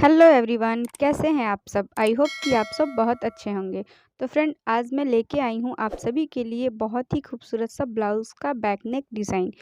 Hello everyone, कैसे हैं आप सब। आई होप कि आप सब बहुत अच्छे होंगे। तो फ्रेंड, आज मैं लेके आई हूँ आप सभी के लिए बहुत ही खूबसूरत सा ब्लाउज़ का बैक नेक डिज़ाइन।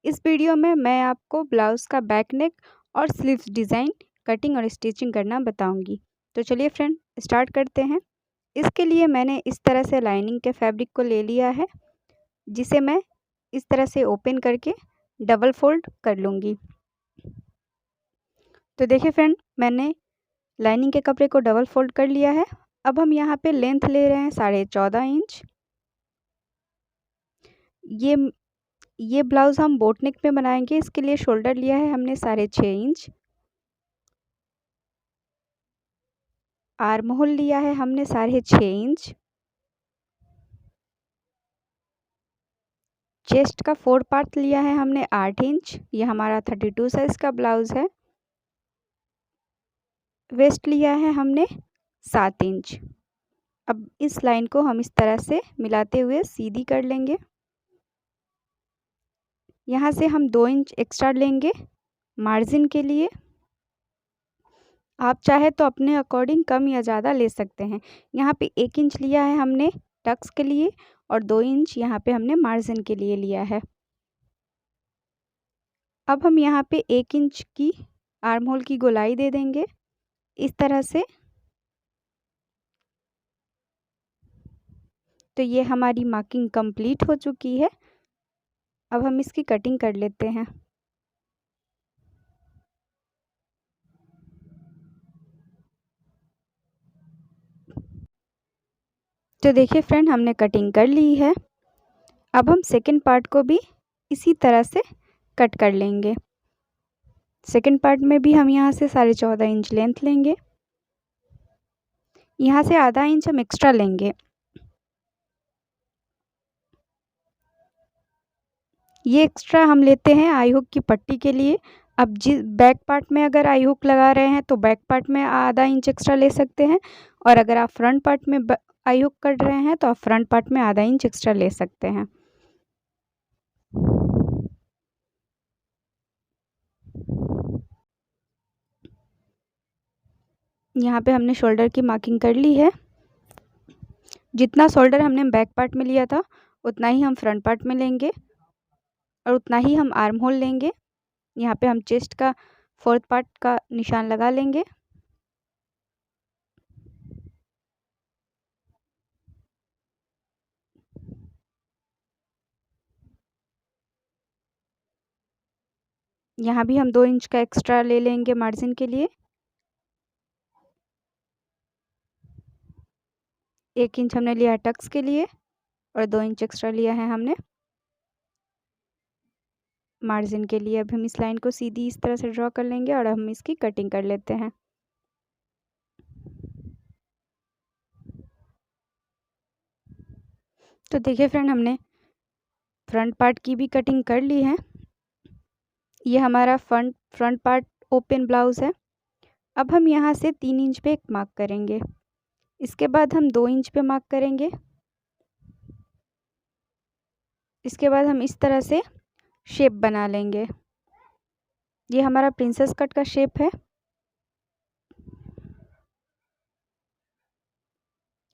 इस वीडियो में मैं आपको ब्लाउज़ का बैक नेक और स्लीव्स डिज़ाइन कटिंग और स्टिचिंग करना बताऊंगी। तो चलिए फ्रेंड, स्टार्ट करते हैं। इसके लिए मैंने इस तरह से लाइनिंग के फैब्रिक को ले लिया है, जिसे मैं इस तरह से ओपन करके डबल फोल्ड कर लूँगी। तो देखिए फ्रेंड, मैंने लाइनिंग के कपड़े को डबल फोल्ड कर लिया है। अब हम यहाँ पे लेंथ ले रहे हैं 14.5 इंच। ये ये ब्लाउज़ हम बोट नेक में बनाएंगे। इसके लिए शोल्डर लिया है हमने 6.5 इंच। आर्म होल लिया है हमने 6.5 इंच। चेस्ट का 4 पार्ट लिया है हमने 8 इंच। ये हमारा 32 साइज का ब्लाउज़ है। वेस्ट लिया है हमने 7 इंच। अब इस लाइन को हम इस तरह से मिलाते हुए सीधी कर लेंगे। यहाँ से हम 2 इंच एक्स्ट्रा लेंगे मार्जिन के लिए। आप चाहे तो अपने अकॉर्डिंग कम या ज़्यादा ले सकते हैं। यहाँ पे 1 इंच लिया है हमने टक्स के लिए और 2 इंच यहाँ पे हमने मार्जिन के लिए लिया है। अब हम यहाँ पे 1 इंच की आर्म होल की गोलाई दे देंगे इस तरह से। तो ये हमारी मार्किंग कंप्लीट हो चुकी है। अब हम इसकी कटिंग कर लेते हैं। तो देखिए फ्रेंड, हमने कटिंग कर ली है। अब हम सेकेंड पार्ट को भी इसी तरह से कट कर लेंगे। सेकेंड पार्ट में भी हम यहाँ से 14.5 इंच लेंथ लेंगे। यहाँ से आधा इंच हम एक्स्ट्रा लेंगे। ये एक्स्ट्रा हम लेते हैं आई हुक की पट्टी के लिए। अब जिस बैक पार्ट में अगर आई हुक लगा रहे हैं तो बैक पार्ट में आधा इंच एक्स्ट्रा ले सकते हैं, और अगर आप फ्रंट पार्ट में आई हुक कर रहे हैं तो आप फ्रंट पार्ट में आधा इंच एक्स्ट्रा ले सकते हैं। यहाँ पे हमने शोल्डर की मार्किंग कर ली है। जितना शोल्डर हमने बैक पार्ट में लिया था उतना ही हम फ्रंट पार्ट में लेंगे और उतना ही हम आर्म होल लेंगे। यहाँ पे हम चेस्ट का 4th पार्ट का निशान लगा लेंगे। यहाँ भी हम 2 इंच का एक्स्ट्रा ले लेंगे मार्जिन के लिए। 1 इंच हमने लिया टक्स के लिए और 2 इंच एक्स्ट्रा लिया है हमने मार्जिन के लिए। अब हम इस लाइन को सीधी इस तरह से ड्रॉ कर लेंगे और हम इसकी कटिंग कर लेते हैं। तो देखिए फ्रेंड, हमने फ्रंट पार्ट की भी कटिंग कर ली है। ये हमारा फ्रंट पार्ट ओपन ब्लाउज़ है। अब हम यहाँ से 3 इंच पे एक मार्क करेंगे। इसके बाद हम 2 इंच पे मार्क करेंगे। इसके बाद हम इस तरह से शेप बना लेंगे। ये हमारा प्रिंसेस कट का शेप है।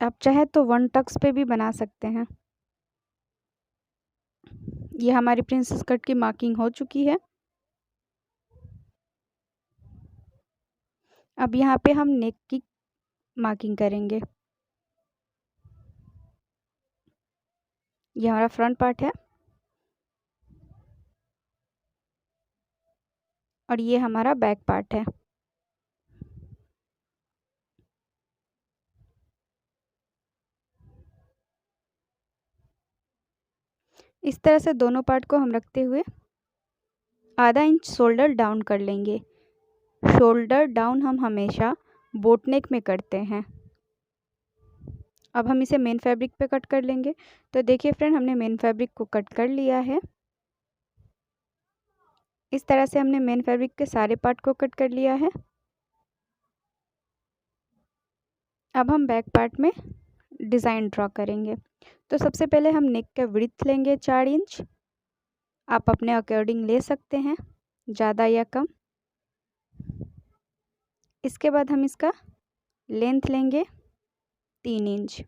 आप चाहे तो 1 टक्स पे भी बना सकते हैं। ये हमारी प्रिंसेस कट की मार्किंग हो चुकी है। अब यहाँ पे हम नेक की मार्किंग करेंगे। ये हमारा फ्रंट पार्ट है और ये हमारा बैक पार्ट है। इस तरह से दोनों पार्ट को हम रखते हुए आधा इंच शोल्डर डाउन कर लेंगे। शोल्डर डाउन हम हमेशा बोट नेक में करते हैं। अब हम इसे मेन फैब्रिक पे कट कर लेंगे। तो देखिए फ्रेंड, हमने मेन फैब्रिक को कट कर लिया है। इस तरह से हमने मेन फैब्रिक के सारे पार्ट को कट कर लिया है। अब हम बैक पार्ट में डिज़ाइन ड्रॉ करेंगे। तो सबसे पहले हम नेक का विड्थ लेंगे 4 इंच। आप अपने अकॉर्डिंग ले सकते हैं, ज़्यादा या कम। इसके बाद हम इसका लेंथ लेंगे 3 इंच।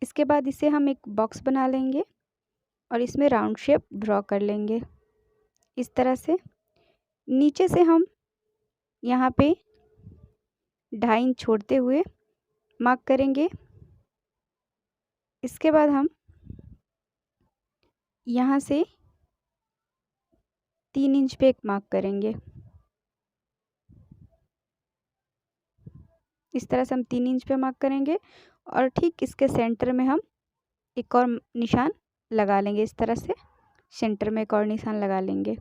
इसके बाद इसे हम एक बॉक्स बना लेंगे और इसमें राउंड शेप ड्रॉ कर लेंगे इस तरह से। नीचे से हम यहाँ पे 2.5 इंच छोड़ते हुए मार्क करेंगे। इसके बाद हम यहाँ से 3 इंच पे एक मार्क करेंगे। इस तरह से हम 3 इंच पे मार्क करेंगे और ठीक इसके सेंटर में हम एक और निशान लगा लेंगे। इस तरह से सेंटर में एक और निशान लगा लेंगे।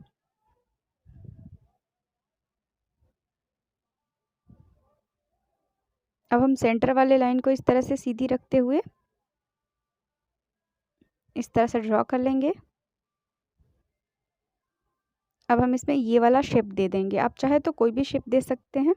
अब हम सेंटर वाले लाइन को इस तरह से सीधी रखते हुए इस तरह से ड्रॉ कर लेंगे। अब हम इसमें ये वाला शेप दे देंगे। आप चाहे तो कोई भी शेप दे सकते हैं।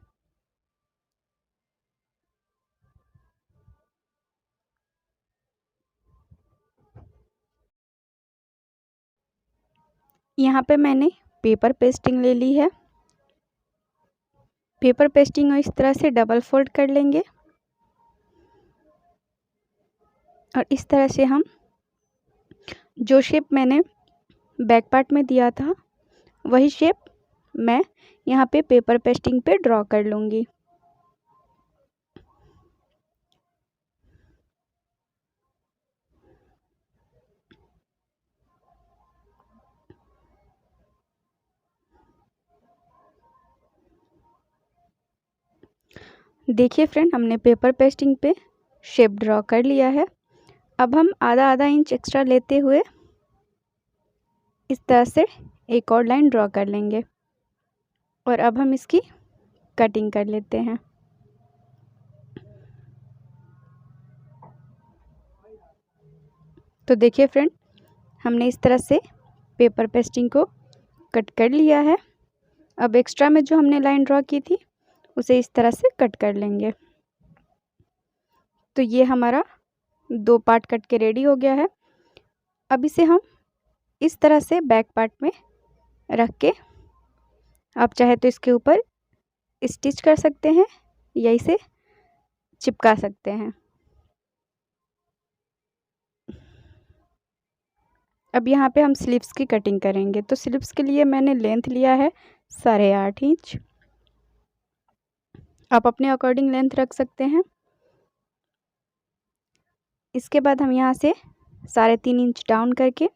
यहाँ पे मैंने पेपर पेस्टिंग ले ली है। पेपर पेस्टिंग इस तरह से डबल फोल्ड कर लेंगे और इस तरह से हम जो शेप मैंने बैक पार्ट में दिया था वही शेप मैं यहाँ पे पेपर पेस्टिंग पे ड्रॉ कर लूँगी। देखिए फ्रेंड, हमने पेपर पेस्टिंग पे शेप ड्रॉ कर लिया है। अब हम आधा इंच एक्स्ट्रा लेते हुए इस तरह से एक और लाइन ड्रॉ कर लेंगे और अब हम इसकी कटिंग कर लेते हैं। तो देखिए फ्रेंड, हमने इस तरह से पेपर पेस्टिंग को कट कर लिया है। अब एक्स्ट्रा में जो हमने लाइन ड्रॉ की थी उसे इस तरह से कट कर लेंगे। तो ये हमारा 2 पार्ट कट के रेडी हो गया है। अब इसे हम इस तरह से बैक पार्ट में रख के आप चाहे तो इसके ऊपर स्टिच कर सकते हैं या इसे चिपका सकते हैं। अब यहाँ पे हम स्लीव्स की कटिंग करेंगे। तो स्लीव्स के लिए मैंने लेंथ लिया है 8.5 इंच। आप अपने अकॉर्डिंग लेंथ रख सकते हैं। इसके बाद हम यहाँ से 3.5 इंच डाउन करके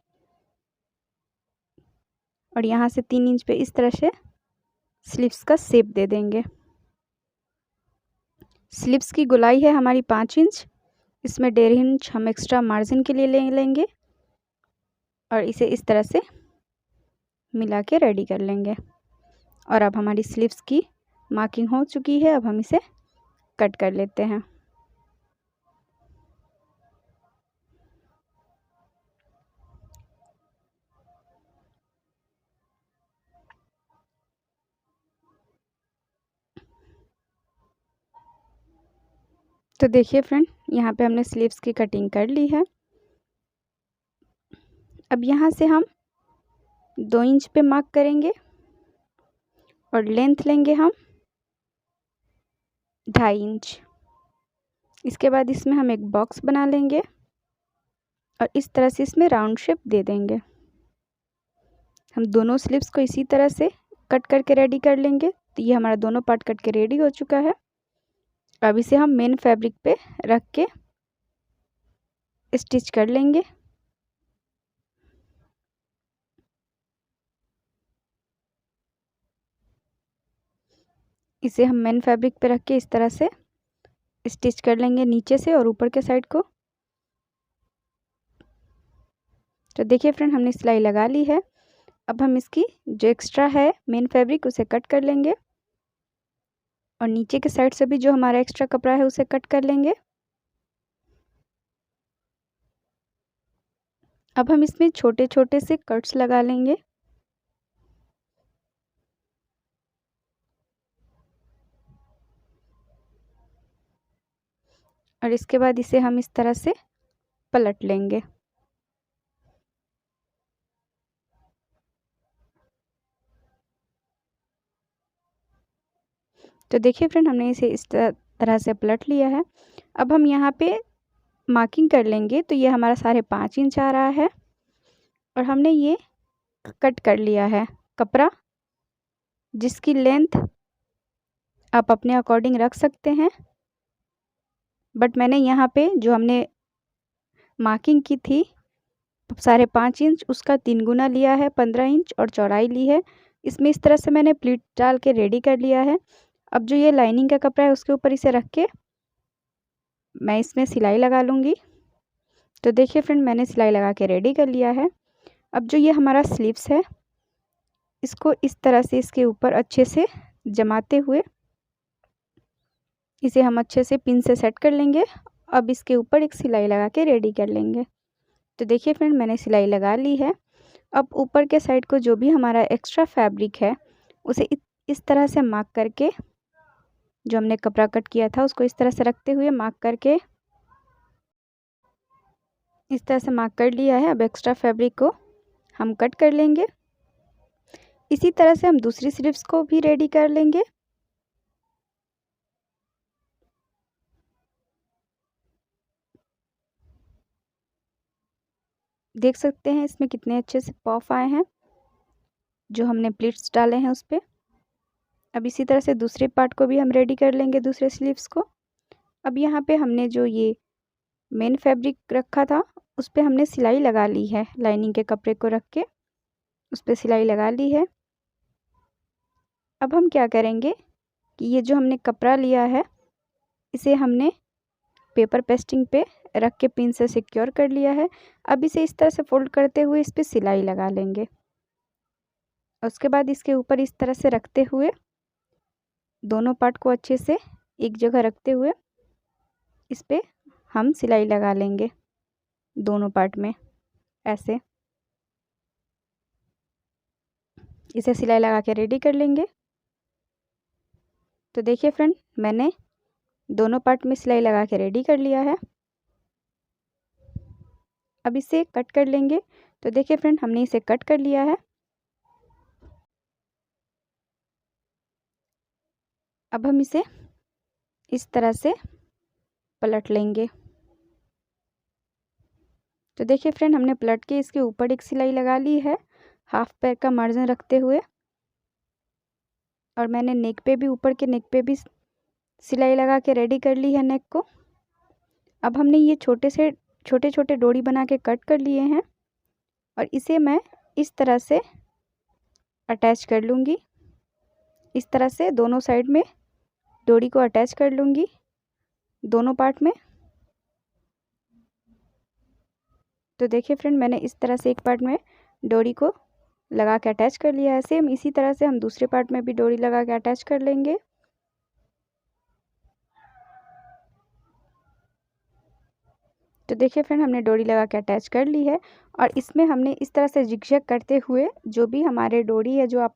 और यहाँ से 3 इंच पे इस तरह से स्लीव्स का शेप दे देंगे। स्लीव्स की गोलाई है हमारी 5 इंच। इसमें 1.5 इंच हम एक्स्ट्रा मार्जिन के लिए ले लेंगे और इसे इस तरह से मिला के रेडी कर लेंगे। और अब हमारी स्लीव्स की मार्किंग हो चुकी है। अब हम इसे कट कर लेते हैं। तो देखिए फ्रेंड, यहाँ पे हमने स्लीव्स की कटिंग कर ली है। अब यहाँ से हम 2 इंच पे मार्क करेंगे और लेंथ लेंगे हम 2.5 इंच। इसके बाद इसमें हम एक बॉक्स बना लेंगे और इस तरह से इसमें राउंड शेप दे देंगे। हम दोनों स्लीव्स को इसी तरह से कट करके रेडी कर लेंगे। तो ये हमारा दोनों पार्ट कट के रेडी हो चुका है। अब इसे हम मेन फैब्रिक पे रख के स्टिच कर लेंगे। इसे हम मेन फैब्रिक पे रख के इस तरह से स्टिच कर लेंगे नीचे से और ऊपर के साइड को। तो देखिए फ्रेंड, हमने सिलाई लगा ली है। अब हम इसकी जो एक्स्ट्रा है मेन फैब्रिक उसे कट कर लेंगे और नीचे के साइड से भी जो हमारा एक्स्ट्रा कपड़ा है उसे कट कर लेंगे। अब हम इसमें छोटे छोटे से कट्स लगा लेंगे। और इसके बाद इसे हम इस तरह से पलट लेंगे। तो देखिए फ्रेंड, हमने इसे इस तरह से पलट लिया है। अब हम यहाँ पे मार्किंग कर लेंगे। तो ये हमारा 5.5 इंच आ रहा है और हमने ये कट कर लिया है कपड़ा, जिसकी लेंथ आप अपने अकॉर्डिंग रख सकते हैं। बट मैंने यहाँ पे जो हमने मार्किंग की थी 5.5 इंच, उसका 3 गुना लिया है, 15 इंच और चौड़ाई ली है। इसमें इस तरह से मैंने प्लीट डाल के रेडी कर लिया है। अब जो ये लाइनिंग का कपड़ा है उसके ऊपर इसे रख के मैं इसमें सिलाई लगा लूँगी। तो देखिए फ्रेंड, मैंने सिलाई लगा के रेडी कर लिया है। अब जो ये हमारा स्लीव्स है, इसको इस तरह से इसके ऊपर अच्छे से जमाते हुए इसे हम अच्छे से पिन से सेट कर लेंगे। अब इसके ऊपर एक सिलाई लगा के रेडी कर लेंगे। तो देखिए फ्रेंड, मैंने सिलाई लगा ली है। अब ऊपर के साइड को जो भी हमारा एक्स्ट्रा फैब्रिक है उसे इस तरह से मार्क करके, जो हमने कपड़ा कट किया था उसको इस तरह से रखते हुए मार्क करके इस तरह से मार्क कर लिया है। अब एक्स्ट्रा फैब्रिक को हम कट कर लेंगे। इसी तरह से हम दूसरी स्लीव्स को भी रेडी कर लेंगे। देख सकते हैं इसमें कितने अच्छे से पॉफ आए हैं जो हमने प्लीट्स डाले हैं उस पर। अब इसी तरह से दूसरे पार्ट को भी हम रेडी कर लेंगे, दूसरे स्लीव्स को। अब यहाँ पे हमने जो ये मेन फैब्रिक रखा था उस पर हमने सिलाई लगा ली है। लाइनिंग के कपड़े को रख के उस पर सिलाई लगा ली है। अब हम क्या करेंगे कि ये जो हमने कपड़ा लिया है इसे हमने पेपर पेस्टिंग पे रख के पिन से सिक्योर कर लिया है। अब इसे इस तरह से फोल्ड करते हुए इस पर सिलाई लगा लेंगे। उसके बाद इसके ऊपर इस तरह से रखते हुए दोनों पार्ट को अच्छे से एक जगह रखते हुए इस पर हम सिलाई लगा लेंगे दोनों पार्ट में। ऐसे इसे सिलाई लगा के रेडी कर लेंगे। तो देखिए फ्रेंड, मैंने दोनों पार्ट में सिलाई लगा के रेडी कर लिया है। अब इसे कट कर लेंगे। तो देखिए फ्रेंड, हमने इसे कट कर लिया है। अब हम इसे इस तरह से पलट लेंगे। तो देखिए फ्रेंड, हमने पलट के इसके ऊपर एक सिलाई लगा ली है हाफ पैर का मार्जिन रखते हुए। और मैंने नेक पे भी, ऊपर के नेक पे भी सिलाई लगा के रेडी कर ली है नेक को। अब हमने ये छोटे छोटे डोरी बना के कट कर लिए हैं और इसे मैं इस तरह से अटैच कर लूँगी। इस तरह से दोनों साइड में डोरी को अटैच कर लूँगी दोनों पार्ट में। तो देखिए फ्रेंड, मैंने इस तरह से एक पार्ट में डोरी को लगा के अटैच कर लिया है। सेम इसी तरह से हम दूसरे पार्ट में भी डोरी लगा के अटैच कर लेंगे। तो देखिए फ्रेंड, हमने डोरी लगा के अटैच कर ली है और इसमें हमने इस तरह से जिगजैग करते हुए जो भी हमारे डोरी है, जो आप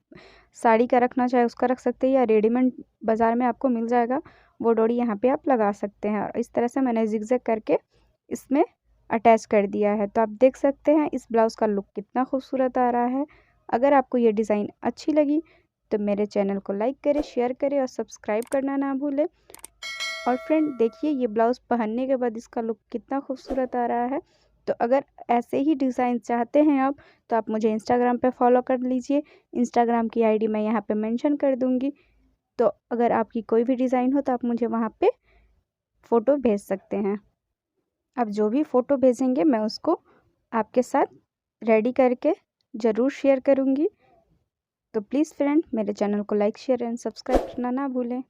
साड़ी का रखना चाहे उसका रख सकते हैं या रेडीमेड बाज़ार में आपको मिल जाएगा, वो डोरी यहाँ पे आप लगा सकते हैं। और इस तरह से मैंने जिगजैग करके इसमें अटैच कर दिया है। तो आप देख सकते हैं इस ब्लाउज़ का लुक कितना खूबसूरत आ रहा है। अगर आपको ये डिज़ाइन अच्छी लगी तो मेरे चैनल को लाइक करें, शेयर करें और सब्सक्राइब करना ना भूलें। और फ्रेंड देखिए, ये ब्लाउज़ पहनने के बाद इसका लुक कितना खूबसूरत आ रहा है। तो अगर ऐसे ही डिज़ाइन चाहते हैं आप, तो आप मुझे इंस्टाग्राम पे फॉलो कर लीजिए। इंस्टाग्राम की आईडी मैं यहाँ पे मेंशन कर दूँगी। तो अगर आपकी कोई भी डिज़ाइन हो तो आप मुझे वहाँ पे फ़ोटो भेज सकते हैं। आप जो भी फ़ोटो भेजेंगे मैं उसको आपके साथ रेडी करके ज़रूर शेयर करूँगी। तो प्लीज़ फ्रेंड, मेरे चैनल को लाइक, शेयर एंड सब्सक्राइब करना ना भूलें।